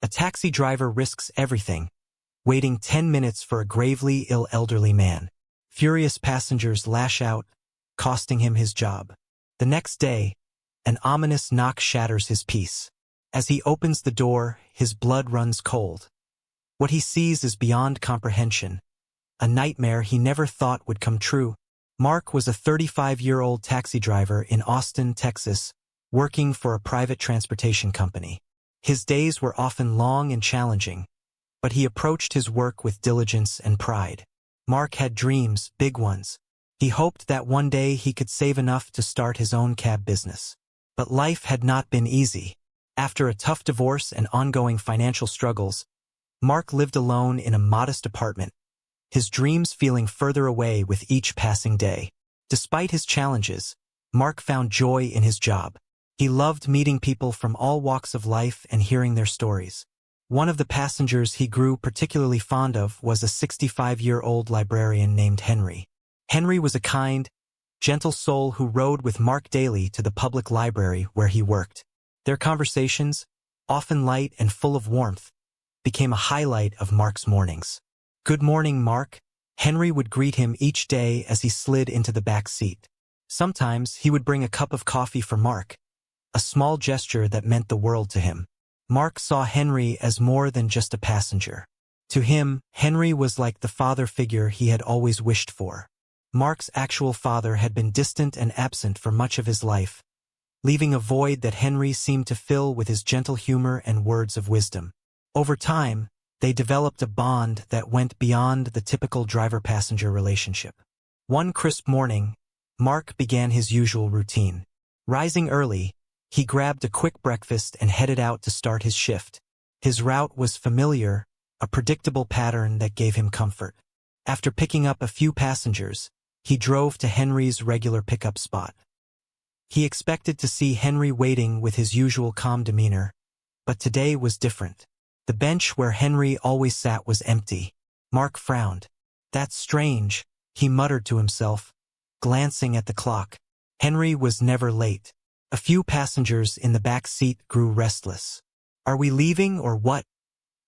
A taxi driver risks everything, waiting 10 minutes for a gravely ill elderly man. Furious passengers lash out, costing him his job. The next day, an ominous knock shatters his peace. As he opens the door, his blood runs cold. What he sees is beyond comprehension. A nightmare he never thought would come true. Mark was a 35-year-old taxi driver in Austin, Texas, working for a private transportation company. His days were often long and challenging, but he approached his work with diligence and pride. Mark had dreams, big ones. He hoped that one day he could save enough to start his own cab business. But life had not been easy. After a tough divorce and ongoing financial struggles, Mark lived alone in a modest apartment, his dreams feeling further away with each passing day. Despite his challenges, Mark found joy in his job. He loved meeting people from all walks of life and hearing their stories. One of the passengers he grew particularly fond of was a 65-year-old librarian named Henry. Henry was a kind, gentle soul who rode with Mark daily to the public library where he worked. Their conversations, often light and full of warmth, became a highlight of Mark's mornings. "Good morning, Mark," Henry would greet him each day as he slid into the back seat. Sometimes he would bring a cup of coffee for Mark, a small gesture that meant the world to him. Mark saw Henry as more than just a passenger. To him, Henry was like the father figure he had always wished for. Mark's actual father had been distant and absent for much of his life, leaving a void that Henry seemed to fill with his gentle humor and words of wisdom. Over time, they developed a bond that went beyond the typical driver-passenger relationship. One crisp morning, Mark began his usual routine. Rising early, he grabbed a quick breakfast and headed out to start his shift. His route was familiar, a predictable pattern that gave him comfort. After picking up a few passengers, he drove to Henry's regular pickup spot. He expected to see Henry waiting with his usual calm demeanor, but today was different. The bench where Henry always sat was empty. Mark frowned. "That's strange," he muttered to himself, glancing at the clock. Henry was never late. A few passengers in the back seat grew restless. "Are we leaving or what?"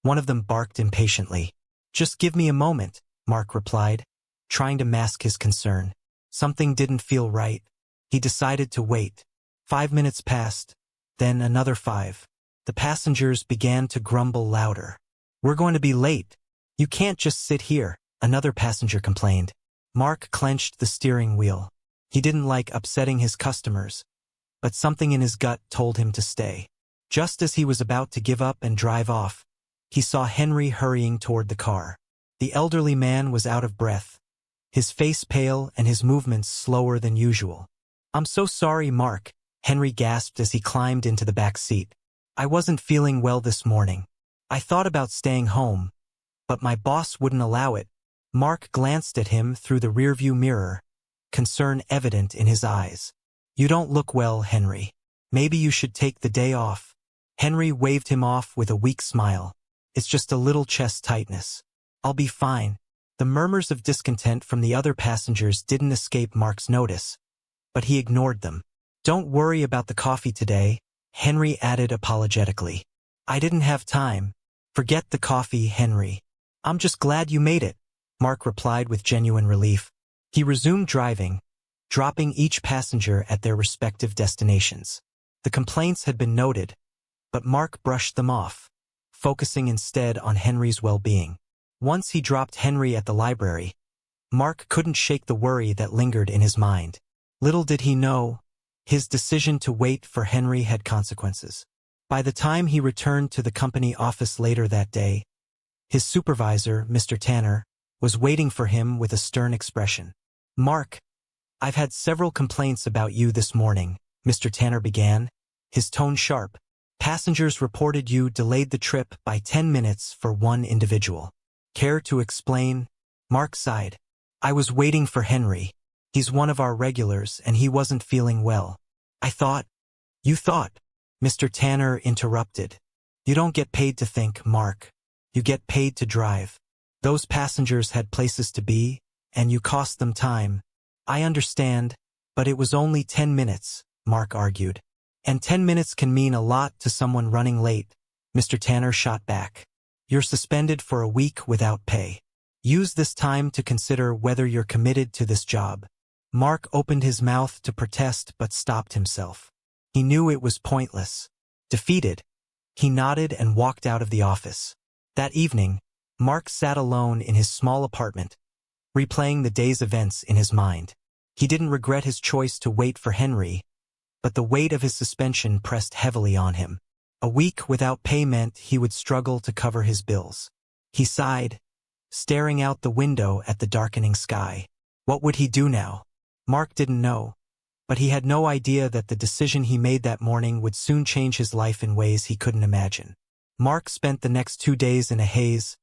one of them barked impatiently. "Just give me a moment," Mark replied, trying to mask his concern. Something didn't feel right. He decided to wait. 5 minutes passed, then another 5. The passengers began to grumble louder. "We're going to be late. You can't just sit here," another passenger complained. Mark clenched the steering wheel. He didn't like upsetting his customers, but something in his gut told him to stay. Just as he was about to give up and drive off, he saw Henry hurrying toward the car. The elderly man was out of breath, his face pale and his movements slower than usual. "I'm so sorry, Mark," Henry gasped as he climbed into the back seat. "I wasn't feeling well this morning. I thought about staying home, but my boss wouldn't allow it." Mark glanced at him through the rearview mirror, concern evident in his eyes. "You don't look well, Henry. Maybe you should take the day off." Henry waved him off with a weak smile. "It's just a little chest tightness. I'll be fine." The murmurs of discontent from the other passengers didn't escape Mark's notice, but he ignored them. "Don't worry about the coffee today," Henry added apologetically. "I didn't have time." "Forget the coffee, Henry. I'm just glad you made it," Mark replied with genuine relief. He resumed driving, dropping each passenger at their respective destinations. The complaints had been noted, but Mark brushed them off, focusing instead on Henry's well-being. Once he dropped Henry at the library, Mark couldn't shake the worry that lingered in his mind. Little did he know, his decision to wait for Henry had consequences. By the time he returned to the company office later that day, his supervisor, Mr. Tanner, was waiting for him with a stern expression. "Mark, I've had several complaints about you this morning," Mr. Tanner began, his tone sharp. "Passengers reported you delayed the trip by 10 minutes for one individual. Care to explain?" Mark sighed. "I was waiting for Henry. He's one of our regulars and he wasn't feeling well. I thought—" "You thought?" Mr. Tanner interrupted. "You don't get paid to think, Mark. You get paid to drive. Those passengers had places to be, and you cost them time." "I understand, but it was only 10 minutes, Mark argued. "And 10 minutes can mean a lot to someone running late," Mr. Tanner shot back. You're suspended for a week without pay. Use this time to consider whether you're committed to this job. Mark opened his mouth to protest but stopped himself. He knew it was pointless. Defeated, he nodded and walked out of the office. That evening, Mark sat alone in his small apartment, replaying the day's events in his mind. He didn't regret his choice to wait for Henry, but the weight of his suspension pressed heavily on him. A week without pay meant he would struggle to cover his bills. He sighed, staring out the window at the darkening sky. What would he do now? Mark didn't know, but he had no idea that the decision he made that morning would soon change his life in ways he couldn't imagine. Mark spent the next 2 days in a haze,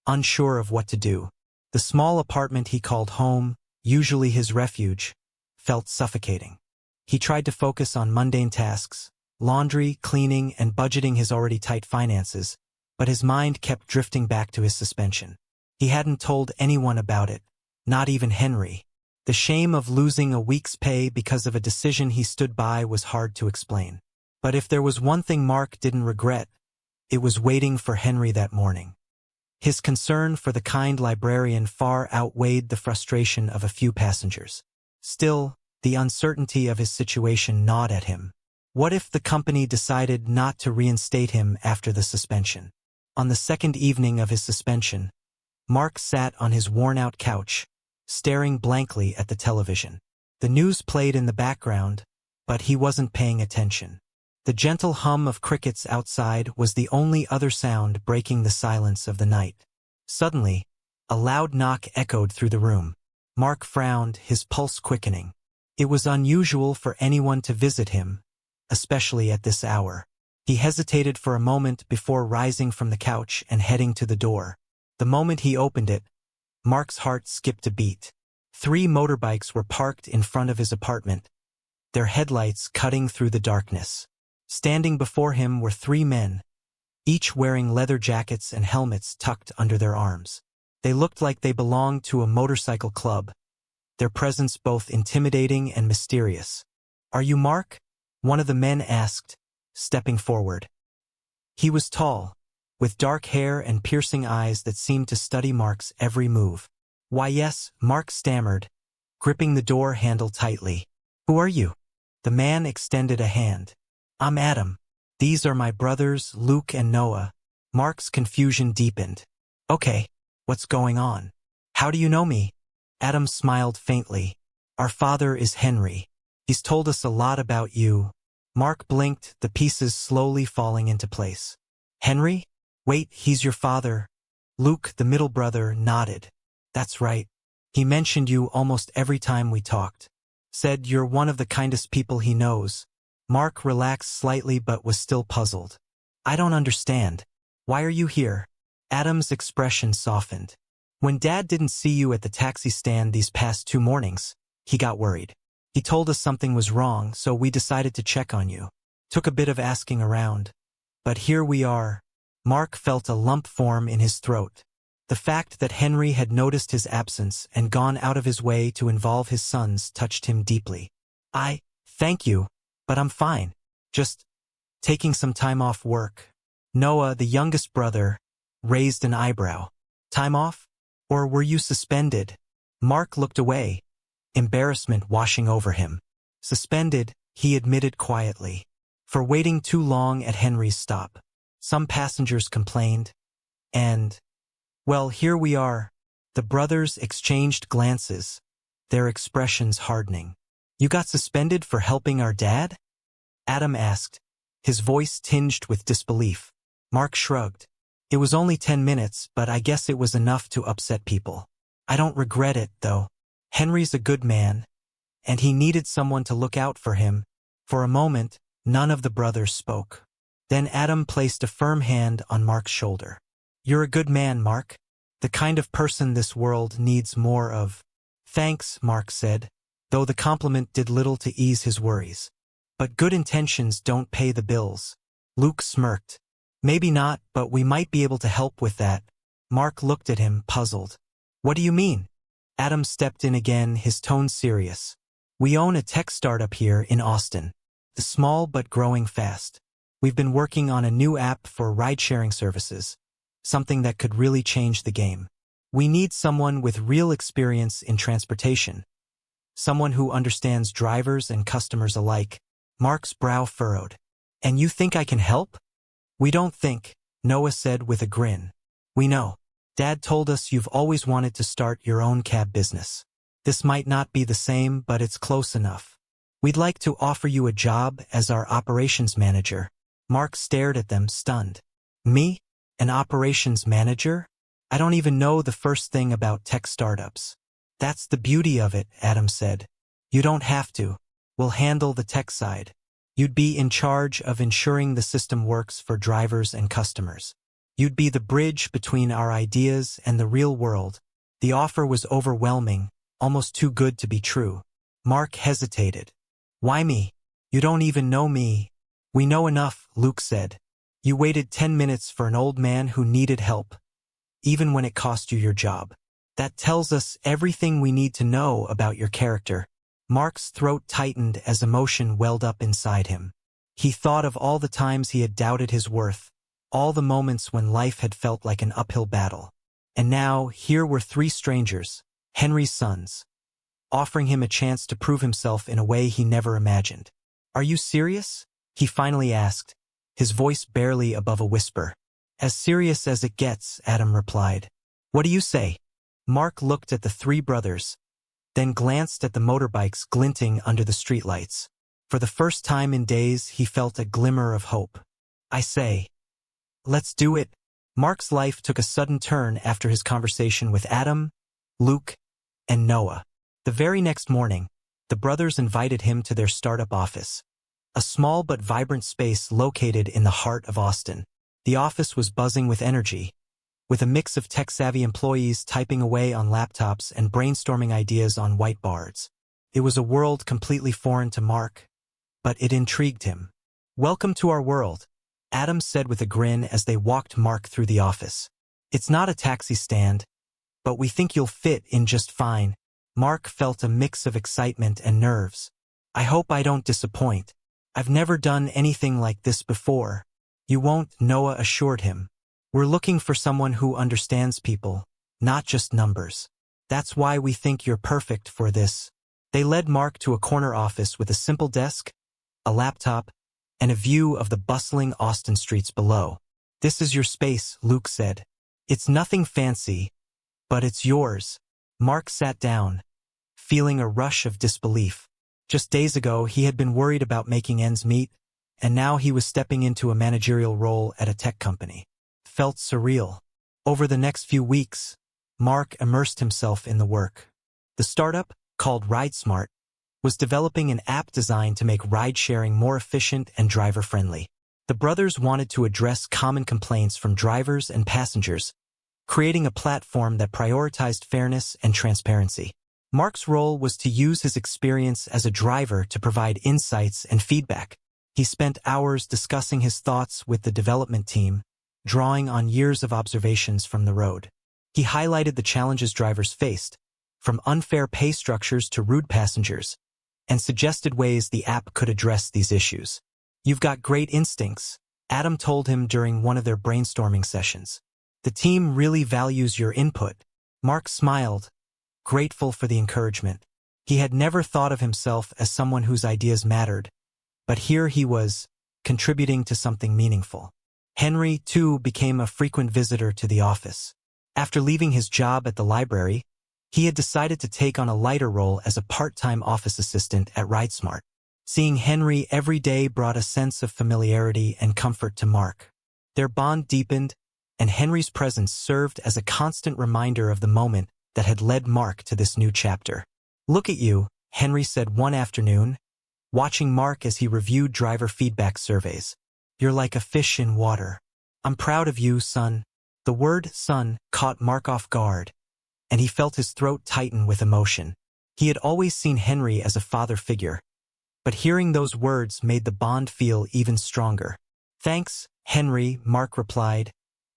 unsure of what to do. The small apartment he called home, usually his refuge, felt suffocating. He tried to focus on mundane tasks, laundry, cleaning, and budgeting his already tight finances, but his mind kept drifting back to his suspension. He hadn't told anyone about it, not even Henry. The shame of losing a week's pay because of a decision he stood by was hard to explain. But if there was one thing Mark didn't regret, it was waiting for Henry that morning. His concern for the kind librarian far outweighed the frustration of a few passengers. Still, the uncertainty of his situation gnawed at him. What if the company decided not to reinstate him after the suspension? On the second evening of his suspension, Mark sat on his worn-out couch, staring blankly at the television. The news played in the background, but he wasn't paying attention. The gentle hum of crickets outside was the only other sound breaking the silence of the night. Suddenly, a loud knock echoed through the room. Mark frowned, his pulse quickening. It was unusual for anyone to visit him, especially at this hour. He hesitated for a moment before rising from the couch and heading to the door. The moment he opened it, Mark's heart skipped a beat. 3 motorbikes were parked in front of his apartment, their headlights cutting through the darkness. Standing before him were 3 men, each wearing leather jackets and helmets tucked under their arms. They looked like they belonged to a motorcycle club, their presence both intimidating and mysterious. "Are you Mark?" one of the men asked, stepping forward. He was tall, with dark hair and piercing eyes that seemed to study Mark's every move. "Why yes," Mark stammered, gripping the door handle tightly. "Who are you?" The man extended a hand. "I'm Adam. These are my brothers, Luke and Noah." Mark's confusion deepened. "Okay, what's going on? How do you know me?" Adam smiled faintly. "Our father is Henry. He's told us a lot about you." Mark blinked, the pieces slowly falling into place. "Henry? Wait, he's your father." Luke, the middle brother, nodded. "That's right. He mentioned you almost every time we talked. Said you're one of the kindest people he knows." Mark relaxed slightly but was still puzzled. "I don't understand. Why are you here?" Adam's expression softened. "When Dad didn't see you at the taxi stand these past 2 mornings, he got worried. He told us something was wrong, so we decided to check on you. Took a bit of asking around. But here we are." Mark felt a lump form in his throat. The fact that Henry had noticed his absence and gone out of his way to involve his sons touched him deeply. Thank you, but I'm fine. Just taking some time off work." Noah, the youngest brother, raised an eyebrow. "Time off? Or were you suspended?" Mark looked away, embarrassment washing over him. "Suspended," he admitted quietly, "for waiting too long at Henry's stop. Some passengers complained, and, well, here we are." The brothers exchanged glances, their expressions hardening. "You got suspended for helping our dad?" Adam asked, his voice tinged with disbelief. Mark shrugged. "It was only 10 minutes, but I guess it was enough to upset people. I don't regret it, though. Henry's a good man, and he needed someone to look out for him." For a moment, none of the brothers spoke. Then Adam placed a firm hand on Mark's shoulder. "You're a good man, Mark. The kind of person this world needs more of." "Thanks," Mark said, though the compliment did little to ease his worries. "But good intentions don't pay the bills." Luke smirked. "Maybe not, but we might be able to help with that." Mark looked at him, puzzled. "What do you mean?" Adam stepped in again, his tone serious. "We own a tech startup here in Austin. Small but growing fast. We've been working on a new app for ride-sharing services, something that could really change the game. We need someone with real experience in transportation, someone who understands drivers and customers alike. Mark's brow furrowed. And you think I can help? We don't think, Noah said with a grin. We know. Dad told us you've always wanted to start your own cab business. This might not be the same, but it's close enough. We'd like to offer you a job as our operations manager. Mark stared at them, stunned. Me? An operations manager? I don't even know the first thing about tech startups. That's the beauty of it, Adam said. You don't have to. We'll handle the tech side. You'd be in charge of ensuring the system works for drivers and customers. You'd be the bridge between our ideas and the real world. The offer was overwhelming, almost too good to be true. Mark hesitated. Why me? You don't even know me. We know enough, Luke said. You waited 10 minutes for an old man who needed help, even when it cost you your job. That tells us everything we need to know about your character. Mark's throat tightened as emotion welled up inside him. He thought of all the times he had doubted his worth, all the moments when life had felt like an uphill battle. And now, here were three strangers, Henry's sons, offering him a chance to prove himself in a way he never imagined. Are you serious? He finally asked, his voice barely above a whisper. As serious as it gets, Adam replied. What do you say? Mark looked at the three brothers, then glanced at the motorbikes glinting under the streetlights. For the first time in days, he felt a glimmer of hope. I say, let's do it. Mark's life took a sudden turn after his conversation with Adam, Luke, and Noah. The very next morning, the brothers invited him to their startup office, a small but vibrant space located in the heart of Austin. The office was buzzing with energy, with a mix of tech-savvy employees typing away on laptops and brainstorming ideas on whiteboards. It was a world completely foreign to Mark, but it intrigued him. Welcome to our world, Adam said with a grin as they walked Mark through the office. It's not a taxi stand, but we think you'll fit in just fine. Mark felt a mix of excitement and nerves. I hope I don't disappoint. I've never done anything like this before. You won't, Noah assured him. We're looking for someone who understands people, not just numbers. That's why we think you're perfect for this. They led Mark to a corner office with a simple desk, a laptop, and a view of the bustling Austin streets below. This is your space, Luke said. It's nothing fancy, but it's yours. Mark sat down, feeling a rush of disbelief. Just days ago, he had been worried about making ends meet, and now he was stepping into a managerial role at a tech company. Felt surreal. Over the next few weeks, Mark immersed himself in the work. The startup, called RideSmart, was developing an app designed to make ride-sharing more efficient and driver-friendly. The brothers wanted to address common complaints from drivers and passengers, creating a platform that prioritized fairness and transparency. Mark's role was to use his experience as a driver to provide insights and feedback. He spent hours discussing his thoughts with the development team, drawing on years of observations from the road. He highlighted the challenges drivers faced, from unfair pay structures to rude passengers, and suggested ways the app could address these issues. You've got great instincts, Adam told him during one of their brainstorming sessions. The team really values your input. Mark smiled, grateful for the encouragement. He had never thought of himself as someone whose ideas mattered, but here he was, contributing to something meaningful. Henry, too, became a frequent visitor to the office. After leaving his job at the library, he had decided to take on a lighter role as a part-time office assistant at RideSmart. Seeing Henry every day brought a sense of familiarity and comfort to Mark. Their bond deepened, and Henry's presence served as a constant reminder of the moment that had led Mark to this new chapter. Look at you, Henry said one afternoon, watching Mark as he reviewed driver feedback surveys. You're like a fish in water. I'm proud of you, son. The word son caught Mark off guard, and he felt his throat tighten with emotion. He had always seen Henry as a father figure, but hearing those words made the bond feel even stronger. Thanks, Henry, Mark replied,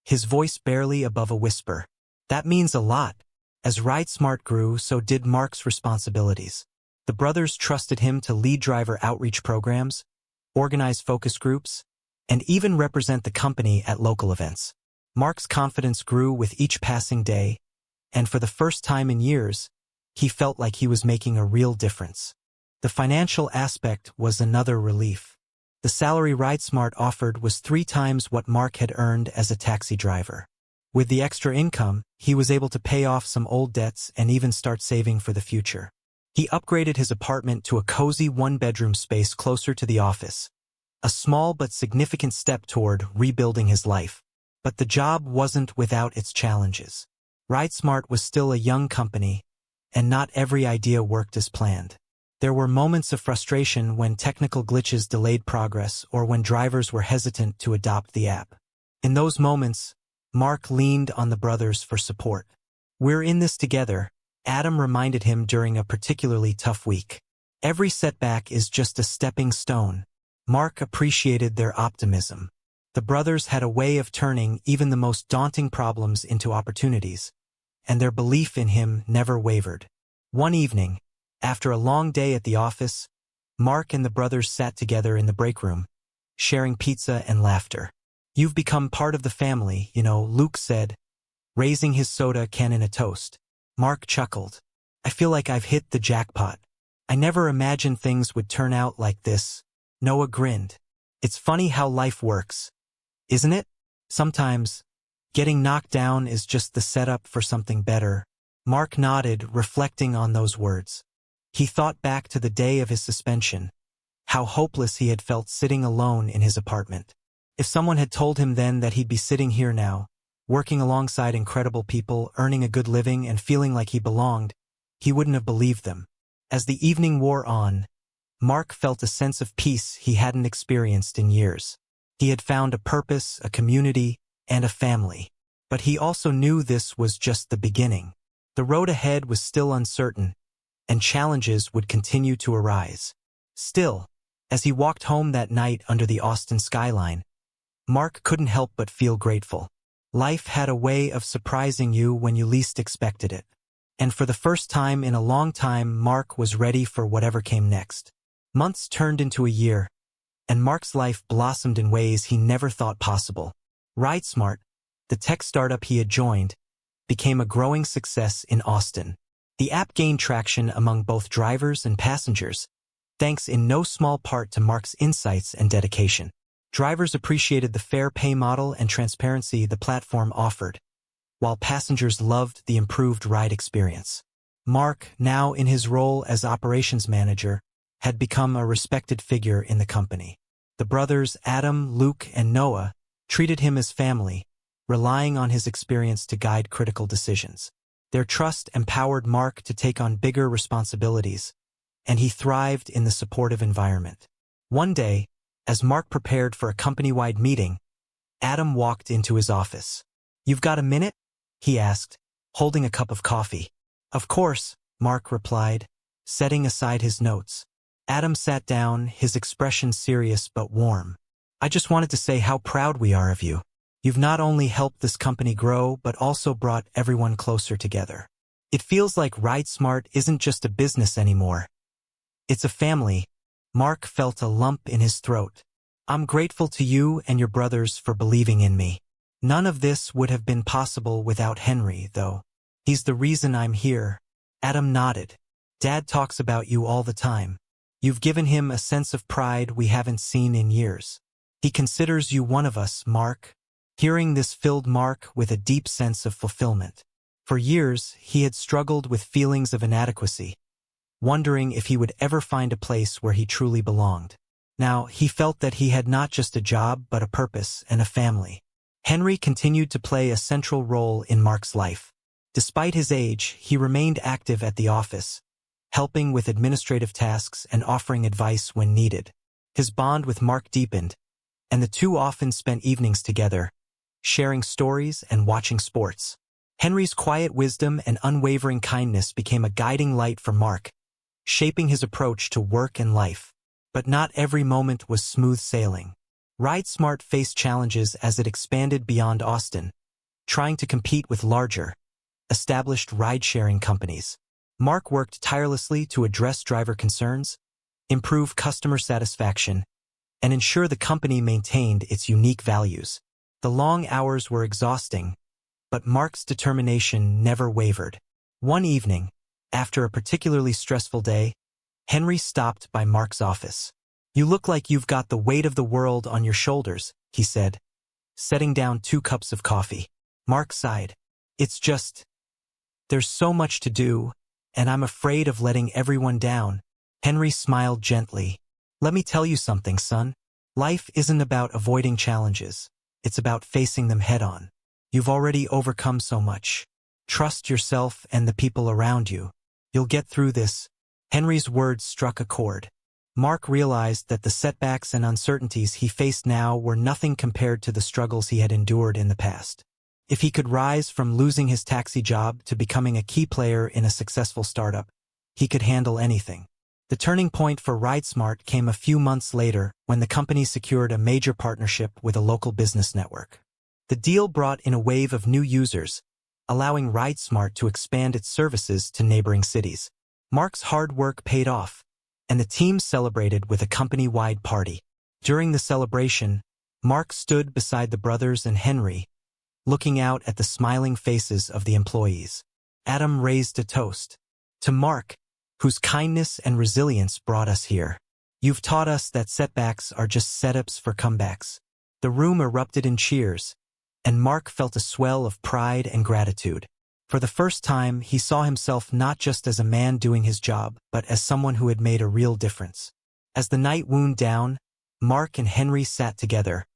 his voice barely above a whisper. That means a lot. As RideSmart grew, so did Mark's responsibilities. The brothers trusted him to lead driver outreach programs, organize focus groups, and even represent the company at local events. Mark's confidence grew with each passing day, and for the first time in years, he felt like he was making a real difference. The financial aspect was another relief. The salary RideSmart offered was 3 times what Mark had earned as a taxi driver. With the extra income, he was able to pay off some old debts and even start saving for the future. He upgraded his apartment to a cozy 1-bedroom space closer to the office, a small but significant step toward rebuilding his life. But the job wasn't without its challenges. RideSmart was still a young company, and not every idea worked as planned. There were moments of frustration when technical glitches delayed progress or when drivers were hesitant to adopt the app. In those moments, Mark leaned on the brothers for support. "We're in this together," Adam reminded him during a particularly tough week. "Every setback is just a stepping stone." Mark appreciated their optimism. The brothers had a way of turning even the most daunting problems into opportunities, and their belief in him never wavered. One evening, after a long day at the office, Mark and the brothers sat together in the break room, sharing pizza and laughter. "You've become part of the family, you know," Luke said, raising his soda can in a toast. Mark chuckled. "I feel like I've hit the jackpot. I never imagined things would turn out like this." Noah grinned. "It's funny how life works, isn't it? Sometimes, getting knocked down is just the setup for something better." Mark nodded, reflecting on those words. He thought back to the day of his suspension, how hopeless he had felt sitting alone in his apartment. If someone had told him then that he'd be sitting here now, working alongside incredible people, earning a good living, and feeling like he belonged, he wouldn't have believed them. As the evening wore on, Mark felt a sense of peace he hadn't experienced in years. He had found a purpose, a community, and a family. But he also knew this was just the beginning. The road ahead was still uncertain, and challenges would continue to arise. Still, as he walked home that night under the Austin skyline, Mark couldn't help but feel grateful. Life had a way of surprising you when you least expected it. And for the first time in a long time, Mark was ready for whatever came next. Months turned into a year, and Mark's life blossomed in ways he never thought possible. RideSmart, the tech startup he had joined, became a growing success in Austin. The app gained traction among both drivers and passengers, thanks in no small part to Mark's insights and dedication. Drivers appreciated the fair pay model and transparency the platform offered, while passengers loved the improved ride experience. Mark, now in his role as operations manager, had become a respected figure in the company. The brothers Adam, Luke, and Noah treated him as family, relying on his experience to guide critical decisions. Their trust empowered Mark to take on bigger responsibilities, and he thrived in the supportive environment. One day, as Mark prepared for a company-wide meeting, Adam walked into his office. "You've got a minute?" he asked, holding a cup of coffee. "Of course," Mark replied, setting aside his notes. Adam sat down, his expression serious but warm. "I just wanted to say how proud we are of you. You've not only helped this company grow, but also brought everyone closer together. It feels like RideSmart isn't just a business anymore. It's a family." Mark felt a lump in his throat. "I'm grateful to you and your brothers for believing in me. None of this would have been possible without Henry, though. He's the reason I'm here." Adam nodded. "Dad talks about you all the time. You've given him a sense of pride we haven't seen in years. He considers you one of us, Mark." Hearing this filled Mark with a deep sense of fulfillment. For years, he had struggled with feelings of inadequacy, wondering if he would ever find a place where he truly belonged. Now, he felt that he had not just a job, but a purpose and a family. Henry continued to play a central role in Mark's life. Despite his age, he remained active at the office, helping with administrative tasks and offering advice when needed. His bond with Mark deepened, and the two often spent evenings together, sharing stories and watching sports. Henry's quiet wisdom and unwavering kindness became a guiding light for Mark, shaping his approach to work and life. But not every moment was smooth sailing. RideSmart faced challenges as it expanded beyond Austin, trying to compete with larger, established ride-sharing companies. Mark worked tirelessly to address driver concerns, improve customer satisfaction, and ensure the company maintained its unique values. The long hours were exhausting, but Mark's determination never wavered. One evening, after a particularly stressful day, Henry stopped by Mark's office. "You look like you've got the weight of the world on your shoulders," he said, setting down 2 cups of coffee. Mark sighed. There's so much to do, and I'm afraid of letting everyone down." Henry smiled gently. "Let me tell you something, son. Life isn't about avoiding challenges. It's about facing them head-on. You've already overcome so much. Trust yourself and the people around you. You'll get through this." Henry's words struck a chord. Mark realized that the setbacks and uncertainties he faced now were nothing compared to the struggles he had endured in the past. If he could rise from losing his taxi job to becoming a key player in a successful startup, he could handle anything. The turning point for RideSmart came a few months later when the company secured a major partnership with a local business network. The deal brought in a wave of new users, allowing RideSmart to expand its services to neighboring cities. Mark's hard work paid off, and the team celebrated with a company-wide party. During the celebration, Mark stood beside the brothers and Henry, looking out at the smiling faces of the employees. Adam raised a toast. "To Mark, whose kindness and resilience brought us here. You've taught us that setbacks are just setups for comebacks." The room erupted in cheers, and Mark felt a swell of pride and gratitude. For the first time, he saw himself not just as a man doing his job, but as someone who had made a real difference. As the night wound down, Mark and Henry sat together,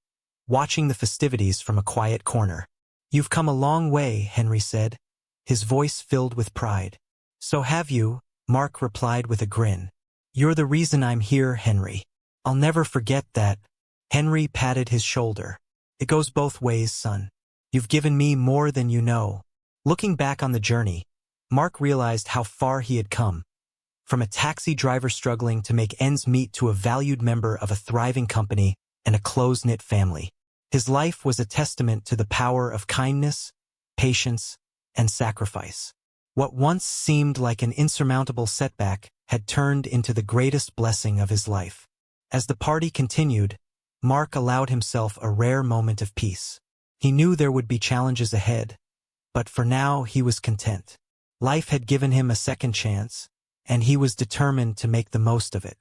watching the festivities from a quiet corner. "You've come a long way," Henry said, his voice filled with pride. "So have you," Mark replied with a grin. "You're the reason I'm here, Henry. I'll never forget that." Henry patted his shoulder. "It goes both ways, son. You've given me more than you know." Looking back on the journey, Mark realized how far he had come. From a taxi driver struggling to make ends meet to a valued member of a thriving company and a close-knit family. His life was a testament to the power of kindness, patience, and sacrifice. What once seemed like an insurmountable setback had turned into the greatest blessing of his life. As the party continued, Mark allowed himself a rare moment of peace. He knew there would be challenges ahead, but for now he was content. Life had given him a second chance, and he was determined to make the most of it.